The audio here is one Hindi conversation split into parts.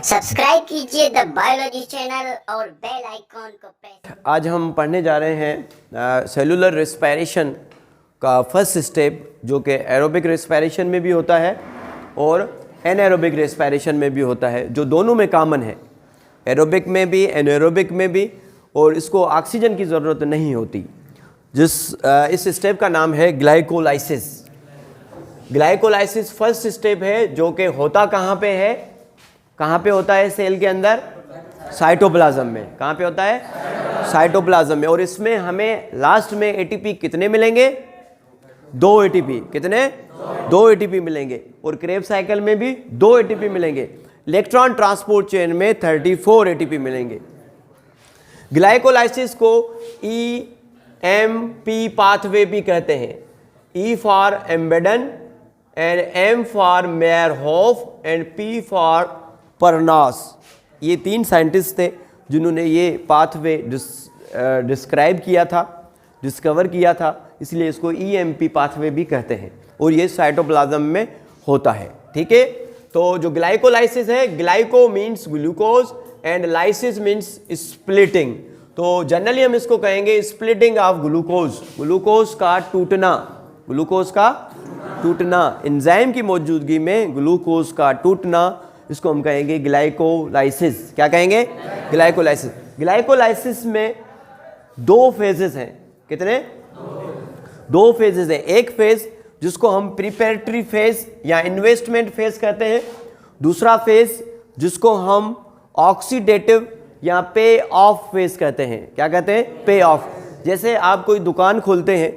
सब्सक्राइब कीजिए द बायोलॉजी चैनल और बेल आइकॉन को प्रेस। आज हम पढ़ने जा रहे हैं सेलुलर रेस्पिरेशन का फर्स्ट स्टेप, जो कि एरोबिक रेस्पिरेशन में भी होता है और एनाएरोबिक रेस्पिरेशन में भी होता है, जो दोनों में कॉमन है, एरोबिक में भी एनाएरोबिक में भी, और इसको ऑक्सीजन की ज़रूरत नहीं होती। इस स्टेप का नाम है ग्लाइकोलाइसिस। ग्लाइकोलाइसिस फर्स्ट स्टेप है, जो कि होता कहाँ पे है, कहाँ पे होता है सेल के अंदर, साइटोप्लाज्म में। कहाँ पे होता है, साइटोप्लाज्म में। और इसमें हमें लास्ट में एटीपी कितने मिलेंगे, 2 एटीपी। कितने, 2 एटीपी मिलेंगे। और क्रेब्स साइकिल में भी 2 एटीपी मिलेंगे। इलेक्ट्रॉन ट्रांसपोर्ट चेन में 34 एटीपी मिलेंगे। ग्लाइकोलाइसिस को EMP पाथवे भी कहते हैं। E for Embden and M for Meyerhof and P for Parnas. ये 3 साइंटिस्ट थे जिन्होंने ये पाथवे डिस्क्राइब किया था, डिस्कवर किया था, इसलिए इसको EMP पाथवे भी कहते हैं। और ये साइटोप्लाज्म में होता है। ठीक है, तो जो ग्लाइकोलाइसिस है, glyco means glucose and lysis means splitting. तो जनरली हम इसको कहेंगे स्प्लिटिंग ऑफ ग्लूकोज, ग्लूकोज का टूटना, ग्लूकोज का टूटना, एंजाइम की मौजूदगी में ग्लूकोज का टूटना, इसको हम कहेंगे ग्लाइकोलाइसिस। क्या कहेंगे, ग्लाइकोलाइसिस। ग्लाइकोलाइसिस में 2 फेजेस हैं। कितने, 2 फेजेस हैं। एक फेज जिसको हम प्रिपरेटरी फेज या इन्वेस्टमेंट फेज कहते हैं। दूसरा फेज जिसको हम ऑक्सीडेटिव या पे ऑफ फेज कहते हैं। क्या कहते हैं, पे ऑफ। जैसे आप कोई दुकान खोलते हैं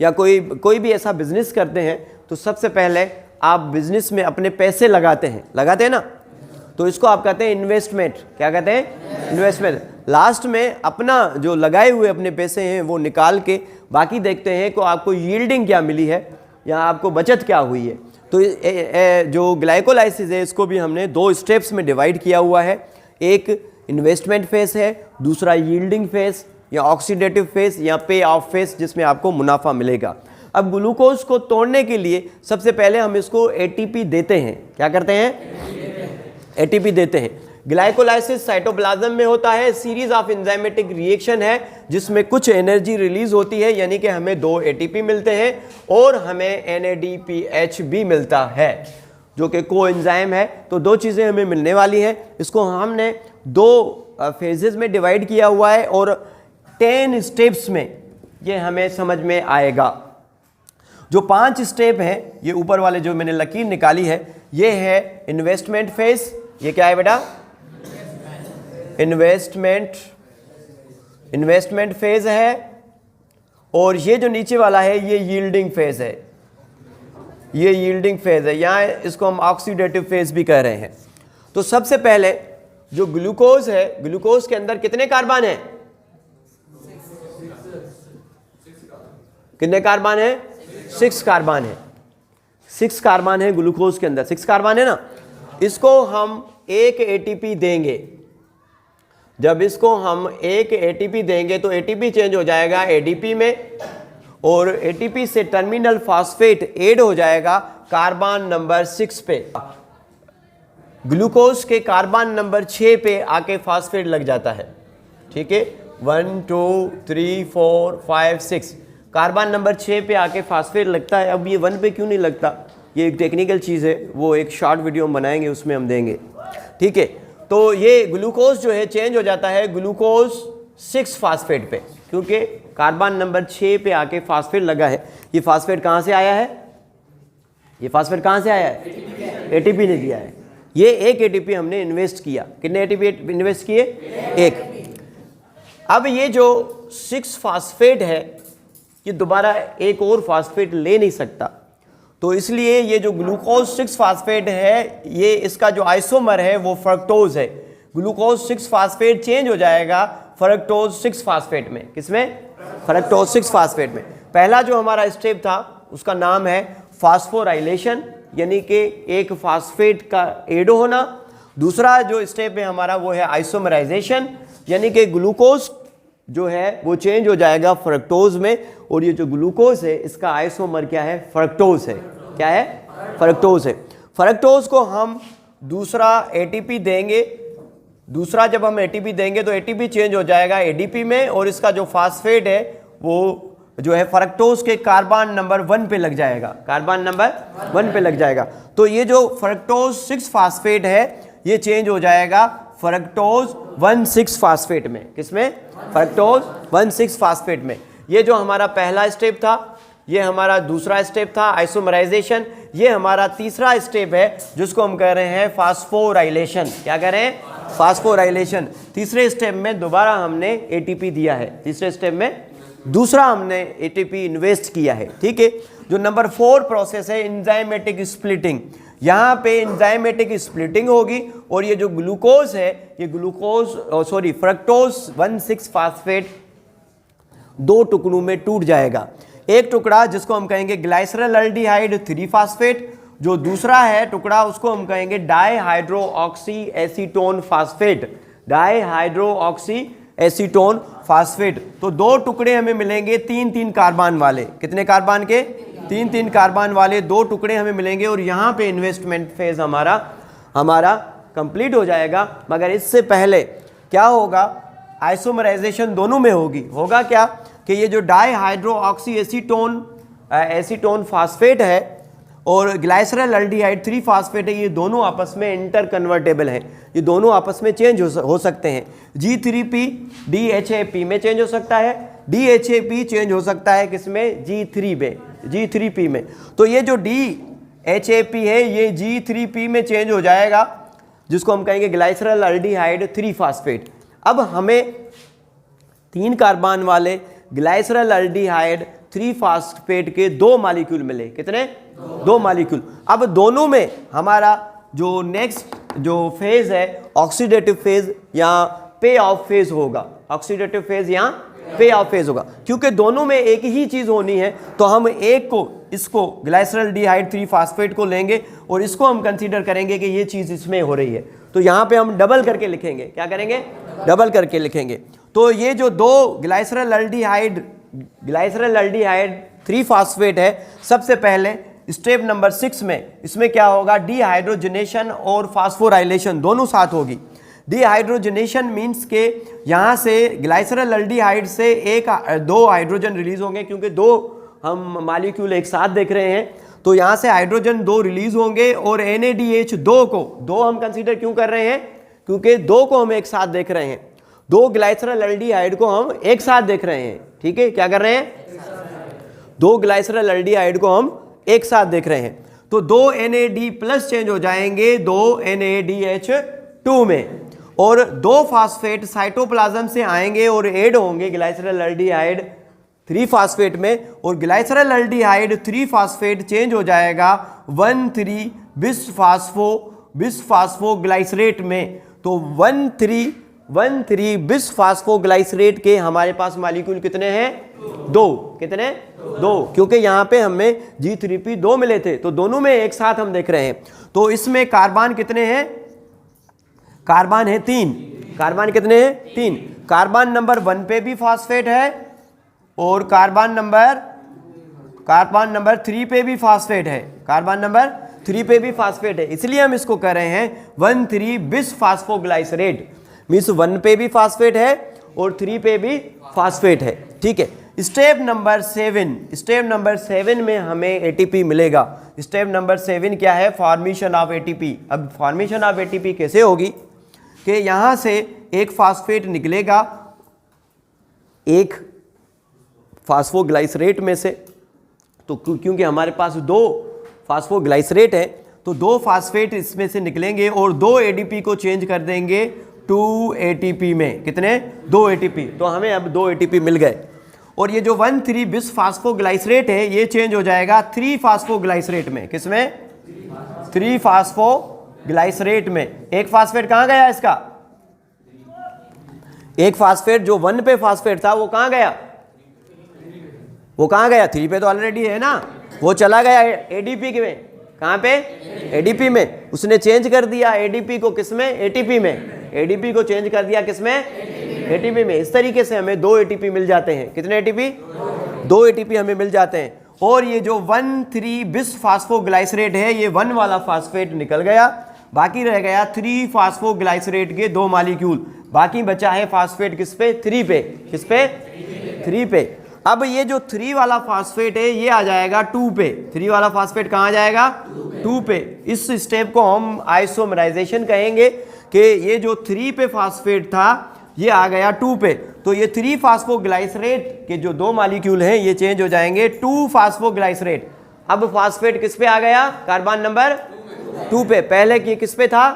या कोई भी ऐसा बिजनेस करते हैं, तो सबसे पहले आप बिजनेस में अपने पैसे लगाते हैं ना, तो इसको आप कहते हैं इन्वेस्टमेंट। क्या कहते हैं, इन्वेस्टमेंट। लास्ट में अपना जो लगाए हुए अपने पैसे हैं वो निकाल के बाकी देखते हैं कि आपको यील्डिंग क्या मिली है या आपको बचत क्या हुई है। तो जो ग्लाइकोलाइसिस है, इसको भी हमने 2 स्टेप्स में डिवाइड किया हुआ है। एक इन्वेस्टमेंट फेज है, दूसरा यील्डिंग फेज या ऑक्सीडेटिव फेज या पे ऑफ फेज, जिसमें आपको मुनाफा मिलेगा। अब ग्लूकोज को तोड़ने के लिए सबसे पहले हम इसको एटीपी देते हैं। क्या करते हैं, एटीपी देते हैं। ग्लाइकोलाइसिस साइटोप्लाज्म में होता है, सीरीज ऑफ एंजाइमेटिक रिएक्शन है जिसमें कुछ एनर्जी रिलीज होती है, यानी कि हमें 2 एटीपी मिलते हैं और हमें NADPH भी मिलता है, जो कि कोएंजाइम है। तो 2 चीज़ें हमें मिलने वाली हैं। इसको हमने 2 फेजेस में डिवाइड किया हुआ है और 10 स्टेप्स में ये हमें समझ में आएगा। जो 5 स्टेप हैं, ये ऊपर वाले जो मैंने लकीर निकाली है, ये है इन्वेस्टमेंट फेज। ये क्या है बेटा, इन्वेस्टमेंट फेज है। और ये जो नीचे वाला है, ये यील्डिंग फेज है। ये यील्डिंग फेज है, यहाँ इसको हम ऑक्सीडेटिव फेज भी कह रहे हैं। तो सबसे पहले जो ग्लूकोज है, ग्लूकोज के अंदर कितने कार्बन है, कितने कार्बन है, 6 कार्बन है। 6 कार्बन है ग्लूकोज के अंदर, 6 कार्बन है ना। इसको हम 1 एटीपी देंगे। जब इसको हम 1 एटीपी देंगे तो एटीपी चेंज हो जाएगा एडीपी में, और एटीपी से टर्मिनल फॉस्फेट ऐड हो जाएगा कार्बन नंबर 6 पे। ग्लूकोज के कार्बन नंबर 6 पे आके फॉस्फेट लग जाता है। ठीक है, 1 2 3 4 5 6 कार्बन नंबर 6 पे आके फास्फेट लगता है। अब ये 1 पे क्यों नहीं लगता, ये एक टेक्निकल चीज़ है, वो एक शॉर्ट वीडियो हम बनाएंगे, उसमें हम देंगे। ठीक है, तो ये ग्लूकोज जो है चेंज हो जाता है ग्लूकोज 6 फास्फेट पे, क्योंकि कार्बन नंबर 6 पे आके फास्फेट लगा है। ये फास्फेट कहाँ से आया है, ये फास्फेट कहाँ से आया है, एटीपी ने दिया है। ये 1 एटीपी हमने इन्वेस्ट किया। कितने एटीपी इन्वेस्ट किए, 1। अब ये जो 6 फास्फेट है, ये दोबारा एक और फास्फेट ले नहीं सकता, तो इसलिए ये जो ग्लूकोज 6 फास्फेट है, ये इसका जो आइसोमर है वो फ्रक्टोज है। ग्लूकोज 6 फास्फेट चेंज हो जाएगा फ्रक्टोज 6 फास्फेट में। किसमें, फ्रक्टोज 6 फास्फेट में। पहला जो हमारा स्टेप था उसका नाम है फास्फोराइलेशन, यानी कि एक फास्फेट का ऐड होना। दूसरा जो स्टेप है हमारा वो है आइसोमराइजेशन, यानी कि ग्लूकोज जो है वो चेंज हो जाएगा फ्रक्टोज में, और ये जो ग्लूकोज है इसका आइसोमर क्या है, फ्रक्टोज है। क्या है, फ्रक्टोज है। फ्रक्टोज को हम दूसरा एटीपी देंगे, दूसरा जब हम एटीपी देंगे तो एटीपी चेंज हो जाएगा एडीपी में, और इसका जो फास्फेट है वो जो है फ्रक्टोज के कार्बन नंबर 1 पे लग जाएगा, कार्बन नंबर 1 पे लग जाएगा। तो ये जो फ्रक्टोज 6 फास्फेट है ये चेंज हो जाएगा फ्रक्टोज 1,6 फास्फेट में। किसमें? फ्रक्टोज 1,6 फास्फेट में। ये जो हमारा पहला स्टेप था, ये हमारा दूसरा स्टेप था आइसोमराइजेशन। ये हमारा तीसरा स्टेप है जिसको हम कह रहे हैं फास्फोराइलेशन। क्या कह रहे हैं? फास्फोराइलेशन। तीसरे स्टेप में दोबारा हमने एटीपी दिया है, तीसरे स्टेप में दूसरा हमने एटीपी इन्वेस्ट किया है। ठीक है। जो नंबर 4 प्रोसेस है एंजाइमेटिक स्प्लिटिंग, यहाँ पे एंजाइमेटिक स्प्लिटिंग होगी और ये जो ग्लूकोज है ये ग्लूकोज फ्रक्टोज 1,6 फास्फेट 2 टुकड़ों में टूट जाएगा। एक टुकड़ा जिसको हम कहेंगे ग्लाइसरॉल्डिहाइड 3 फास्फेट, जो दूसरा है टुकड़ा उसको हम कहेंगे डाईहाइड्रोऑक्सी एसीटोन फास्फेट, डाईहाइड्रोऑक्सी एसीटोन फास्फेट। तो 2 टुकड़े हमें मिलेंगे 3-3 कार्बन वाले। कितने कार्बन के? 3-3 कार्बन वाले 2 टुकड़े हमें मिलेंगे और यहाँ पे इन्वेस्टमेंट फेज हमारा कंप्लीट हो जाएगा। मगर इससे पहले क्या होगा? आइसोमराइजेशन दोनों में होगी। होगा क्या कि ये जो डाईहाइड्रोऑक्सी एसीटोन फास्फेट है और ग्लाइसरॉल्डिहाइड 3 फास्फेट है, ये दोनों आपस में इंटर कन्वर्टेबल हैं, ये दोनों आपस में चेंज हो सकते हैं। G3P DHAP में चेंज हो सकता है, DHAP चेंज हो सकता है किसमें? G3P में। तो ये जो DHAP है ये G3P में चेंज हो जाएगा, जिसको हम कहेंगे ग्लाइसरॉल्डिहाइड 3 फास्फेट। अब हमें 3 कार्बन वाले ग्लाइसरॉल्डिहाइड 3 फास्फेट के 2 मॉलिक्यूल मिले। कितने? 2 मॉलिक्यूल। अब दोनों में हमारा जो नेक्स्ट जो फेज है ऑक्सीडेटिव फेज या पे ऑफ फेज होगा, ऑक्सीडेटिव फेज या पे ऑफ फेज होगा। क्योंकि दोनों में एक ही चीज होनी है तो हम एक को इसको ग्लाइसरॉल्डिहाइड 3 फास्फेट को लेंगे और इसको हम कंसीडर करेंगे कि ये चीज इसमें हो रही है। तो यहाँ पे हम डबल करके लिखेंगे। क्या करेंगे? डबल करके लिखेंगे। तो ये जो 2 ग्लाइसरॉल्डिहाइड 3 फास्फेट है, सबसे पहले स्टेप नंबर 6 में इसमें क्या होगा? डीहाइड्रोजनेशन और फास्फोराइलेशन दोनों साथ होगी। डीहाइड्रोजनेशन मीन्स के यहाँ से ग्लाइसरॉल्डिहाइड से 2 हाइड्रोजन रिलीज होंगे, क्योंकि 2 हम मॉलिक्यूल एक साथ देख रहे हैं तो यहाँ से हाइड्रोजन 2 रिलीज होंगे और NADH 2 को 2 हम कंसीडर क्यों कर रहे हैं? क्योंकि 2 को हम एक साथ देख रहे हैं, 2 ग्लाइसरॉल्डिहाइड को हम एक साथ देख रहे हैं। ठीक है, क्या कर रहे हैं? 2 ग्लाइसरॉल्डिहाइड को हम एक साथ देख रहे हैं। तो 2 NAD प्लस चेंज हो जाएंगे 2 NADH2 में, और 2 फास्फेट साइटोप्लाज्म से आएंगे और ऐड होंगे ग्लाइसरॉल्डिहाइड 3 फास्फेट में, और ग्लाइसरॉल्डिहाइड 3 फास्फेट चेंज हो जाएगा 1,3 बिसफास्फोग्लाइसरेट में। तो 1,3 बिसफास्फोग्लाइसरेट के हमारे पास मॉलिक्यूल कितने हैं? 2। कितने? 2, क्योंकि यहाँ पे हमें G3P 2 मिले थे तो दोनों में एक साथ हम देख रहे हैं। तो इसमें कार्बन कितने हैं? कार्बन है 3। कार्बन कितने हैं? 3। कार्बन नंबर 1 पे भी फास्फेट है और कार्बन नंबर 3 पे भी फास्फेट है, कार्बन नंबर 3 पे भी फास्फेट है। इसलिए हम इसको कर रहे हैं 1,3 बिसफास्फोग्लाइसरेट, मीन्स 1 पे भी फास्फेट है और 3 पे भी फास्फेट है। ठीक है। स्टेप नंबर 7 में हमें एटीपी मिलेगा। स्टेप नंबर 7 क्या है? Formation of ATP. अब फॉर्मेशन ऑफ एटीपी कैसे होगी कि यहाँ से एक फास्फेट निकलेगा एक फास्फोग्लाइसरेट में से, तो क्योंकि हमारे पास 2 फास्फोग्लाइसरेट है तो 2 फास्फेट इसमें से निकलेंगे और 2 एडीपी को चेंज कर देंगे 2 ATP में। कितने? 2 ATP। तो हमें अब 2 ATP मिल गए। और ये जो 1,3 बिसफास्फोग्लाइसरेट है ये चेंज हो जाएगा 3 फास्फोग्लाइसरेट में। किसमें? 3 फास्फोग्लाइसरेट में। एक फास्फेट कहाँ गया इसका? एक फास्फेट जो 1 पे फास्फेट था वो कहाँ गया? वो कहाँ गया? 3 पे तो ऑलरेडी है ना, वो चला गया ADP में। कहाँ पे? ADP में। उसने चेंज कर दिया ADP को किसमें? ATP में। ADP को चेंज कर दिया किसमें? ATP में। इस तरीके से हमें 2 ATP मिल जाते हैं। कितने ATP? 2 ATP हमें मिल जाते हैं। और ये जो 1,3 बिसफास्फोग्लाइसरेट है ये 1 वाला फास्फेट निकल गया, बाकी रह गया 3 फास्फोग्लाइसरेट के 2 मॉलिक्यूल, बाकी बचा है फास्फेट किस पे, 3 पे, किस पे, 3 पे। अब ये जो 3 वाला फास्फेट है ये आ जाएगा 2 पे, 3 वाला फास्फेट कहाँ आ जाएगा, 2 पे। इस स्टेप को हम आइसोमराइजेशन कहेंगे कि ये जो 3 पे फास्फेट था ये आ गया 2 पे, तो ये 3 फास्फोग्लाइसरेट के जो 2 मॉलिक्यूल हैं ये चेंज हो जाएंगे 2 फास्फोग्लाइसरेट। अब फास्फेट किस पे आ गया, कार्बन नंबर 2 पे, पहले ये किस पे था,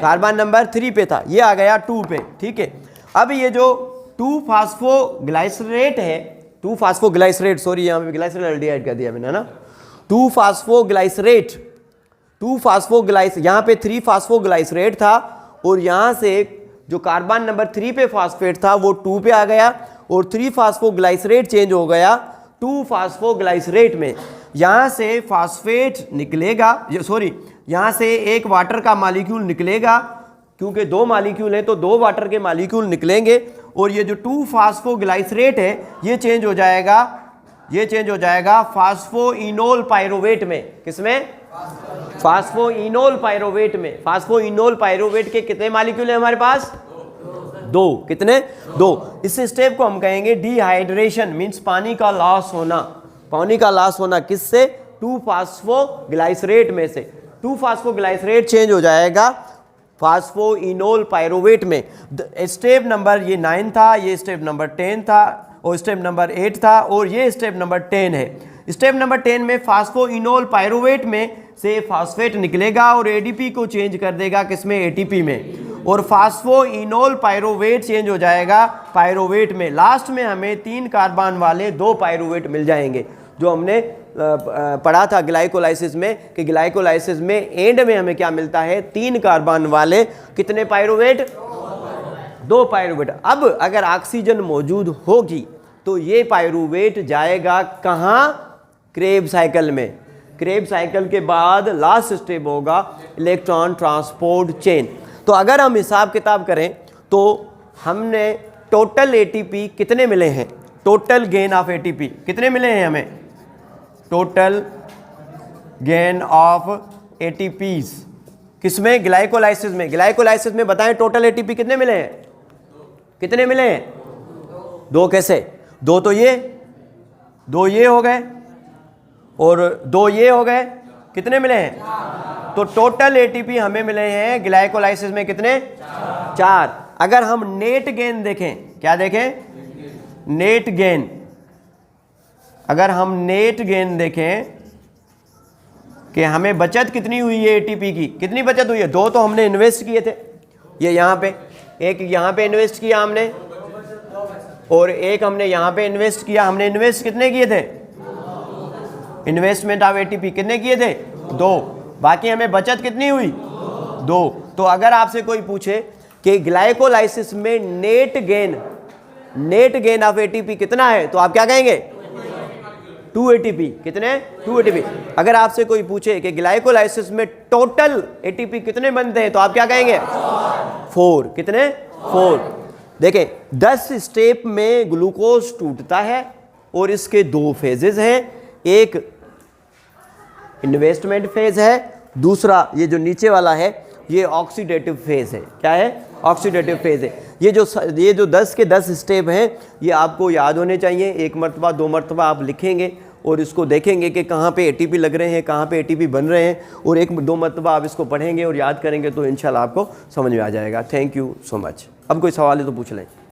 कार्बन नंबर 3 पे था, ये आ गया 2 पे, ठीक है। अब ये जो 2 फास्फोग्लाइसरेट है, 2 फास्फोग्लाइसरेट, सॉरी यहाँ पे ग्लाइसरेट एल्डिहाइड कर दिया मैंने ना, 2 फास्फोग्लाइसरेट, 2 फास्फोग्लाइस, यहाँ पे 3 फास्फोग्लाइसरेट था और यहाँ से जो कार्बन नंबर 3 पे फास्फेट था वो 2 पे आ गया और 3 फास्फोग्लाइसरेट चेंज हो गया 2 फास्फोग्लाइसरेट में। यहाँ से फास्फेट निकलेगा, सॉरी यहाँ से एक वाटर का मॉलिक्यूल निकलेगा, क्योंकि 2 मॉलिक्यूल है तो 2 वाटर के मॉलिक्यूल निकलेंगे और ये जो 2 फास्फोग्लाइसरेट है ये चेंज हो जाएगा, ये चेंज हो जाएगा फास्फोइनोल पायरोवेट में, किसमें, फास्फोइनोल पायरोवेट में। फास्फोइनोल पायरोवेट के कितने मॉलिक्यूल है हमारे पास, 2, कितने, 2। इस स्टेप को हम कहेंगे डिहाइड्रेशन, मींस पानी का लॉस होना, पानी का लॉस होना किससे, 2 फास्फोग्लाइसरेट में से। 2 फास्फोग्लाइसरेट चेंज हो जाएगा फास्फोइनोल पायरोवेट में। स्टेप नंबर ये 9 था, ये स्टेप नंबर 10 था और स्टेप नंबर 8 था और ये स्टेप नंबर 10 है। स्टेप नंबर 10 में फास्फोइनोल पायरोवेट में से फास्फेट निकलेगा और एडीपी को चेंज कर देगा किसमें, एटीपी में, और फास्फोइनोल पायरोवेट चेंज हो जाएगा पायरोवेट में। लास्ट में हमें 3 कार्बन वाले 2 पायरोवेट मिल जाएंगे, जो हमने पढ़ा था ग्लाइकोलाइसिस में कि ग्लाइकोलाइसिस में एंड में हमें क्या मिलता है, 3 कार्बन वाले कितने पायरोवेट, 2 पायरोवेट। अब अगर ऑक्सीजन मौजूद होगी तो ये पायरोवेट जाएगा कहाँ, क्रेब साइकिल में। क्रेब साइकिल के बाद लास्ट स्टेप होगा इलेक्ट्रॉन ट्रांसपोर्ट चेन। तो अगर हम हिसाब किताब करें तो हमने टोटल एटीपी कितने मिले हैं, टोटल गेन ऑफ एटीपी कितने मिले हैं हमें, टोटल गेन ऑफ एटीपीज किसमें, ग्लाइकोलाइसिस में। ग्लाइकोलाइसिस में बताएं टोटल एटीपी कितने मिले हैं, कितने मिले हैं, 2 कैसे, 2 तो ये, 2 ये हो गए और 2 ये हो गए, कितने मिले हैं, तो टोटल एटीपी हमें मिले हैं ग्लाइकोलाइसिस में कितने, 4। अगर हम नेट गेन देखें, क्या देखें, नेट गेन, अगर हम नेट गेन देखें कि हमें बचत कितनी हुई है एटीपी की, कितनी बचत हुई है, 2 तो हमने इन्वेस्ट किए थे, ये यहाँ पे एक यहाँ पे इन्वेस्ट किया हमने और एक हमने यहाँ पे इन्वेस्ट किया। हमने इन्वेस्ट कितने किए थे, इन्वेस्टमेंट ऑफ एटीपी कितने किए थे, 2, बाकी हमें बचत कितनी हुई, 2। तो अगर आपसे कोई पूछे कि ग्लाइकोलाइसिस में नेट गेन ऑफ एटीपी कितना है तो आप क्या कहेंगे, 2 एटीपी, कितने, 2 एटीपी। अगर आपसे कोई पूछे कि ग्लाइकोलाइसिस में टोटल एटीपी कितने बनते हैं तो आप क्या कहेंगे, 4, कितने, 4। देखें 10 स्टेप में ग्लूकोज टूटता है और इसके 2 फेजेस हैं, एक इन्वेस्टमेंट फेज है, दूसरा ये जो नीचे वाला है ये ऑक्सीडेटिव फेज है। क्या है, ऑक्सीडेटिव फेज है। ये जो 10 के 10 स्टेप हैं ये आपको याद होने चाहिए। 1 मरतबा 2 मरतबा आप लिखेंगे और इसको देखेंगे कि कहाँ पे एटीपी लग रहे हैं, कहाँ पे एटीपी बन रहे हैं, और 1-2 मरतबा आप इसको पढ़ेंगे और याद करेंगे तो इंशाल्लाह आपको समझ में आ जाएगा। Thank you so much. अब कोई सवाल है तो पूछ लें।